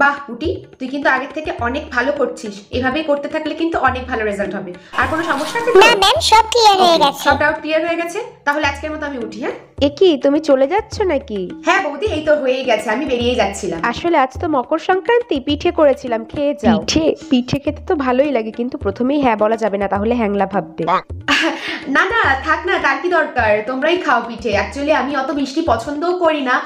বাহ পুটি, তুই কিন্তু আগের থেকে অনেক ভালো করছিস। এভাবেই করতে থাকলে কিন্তু অনেক ভালো রেজাল্ট হবে। আর কোনো সমস্যা আছে? না ম্যাম, সব ক্লিয়ার হয়ে গেছে। সব ডাউট ক্লিয়ার হয়ে গেছে, তাহলে আজকের মতো আমি উঠি। হ্যাঁ কি তুমি চলে যাচ্ছ নাকি? হ্যাঁ বৌদি, এই তো হয়েই গেছে, আমি বেরিয়ে যাচ্ছিলাম। আসলে আজ তো মকর সংক্রান্তি, পিঠে করেছিলাম, খেয়ে যাও। পিঠে খেতে তো ভালোই লাগে, কিন্তু প্রথমেই হ্যাঁ বলা যাবে না, তাহলে হ্যাংলা ভাববে। না না থাক না, তার কি দরকার, তোমরাই খাও পিঠে। অ্যাকচুয়ালি আমি অত মিষ্টি পছন্দও করি না,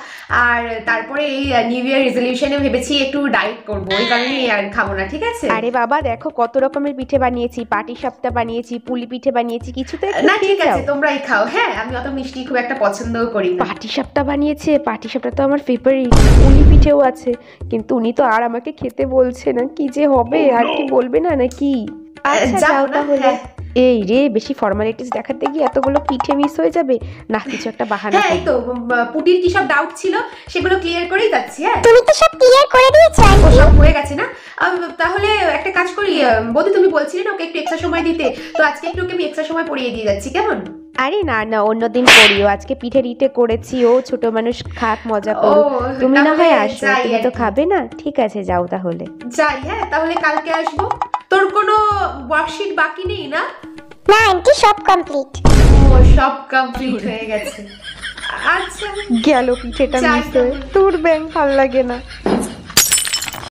আর তারপরে এই নিউ ইয়ার রেজলিউশনে ভেবেছি একটু ডায়েট করবো, ওই কারণে আর খাবো না, ঠিক আছে? আরে বাবা দেখো কত রকমের পিঠে বানিয়েছি, পাটিসাপটা বানিয়েছি, পুলি পিঠে বানিয়েছি, কিছু তো না ঠিক আছে, তোমরাই খাও। হ্যাঁ আমি অত মিষ্টি খুব একটা পছন্দও করি না। পাটিসাপটা বানিয়েছে, পাটিসাপটা তো আমার ফেভারিট। পুলি পিঠেও আছে, কিন্তু উনি তো আর আমাকে খেতে বলছে না, কি যে হবে, আর কি বলবে না নাকি? আচ্ছা যাও তাহলে। এই রে, বেশি ফর্মালিটিস দেখাতে গিয়ে এতগুলো পিঠে মিস হয়ে যাবে না, কিছু একটা বাহানা। হ্যাঁ এই তো পুটির কি সব ডাউট ছিল সেগুলো ক্লিয়ার করেই যাচ্ছি। হ্যাঁ তুমি তো সব ক্লিয়ার করে দিয়েছো ও আন্টি। সব হয়ে গেছে না? তাহলে একটা কাজ করি, বৌদি তুমি বলছিলে না ওকে একটু এক্সট্রা সময় দিতে, তো আজকে একটু ওকে আমি এক্সট্রা সময় পড়িয়ে দিয়ে যাচ্ছি, কেমন? আরে না না, অন্যদিন করিও, আজকে পিঠে রিটে করেছি, ও ছোট মানুষ খাক, মজা করো। তুমি না হয় আসো, তুমি তো খাবে না, ঠিক আছে যাও তাহলে। যাই, হ্যাঁ তাহলে কালকে আসবো। তোর কোনো ওয়ার্কশিট বাকি নেই না? না আন্টি, সব কমপ্লিট। ও সব কমপ্লিট হয়ে গেছে। আচ্ছা গেল পিঠেটা মিস হয়ে, তোর ব্যাং ভাল লাগে না।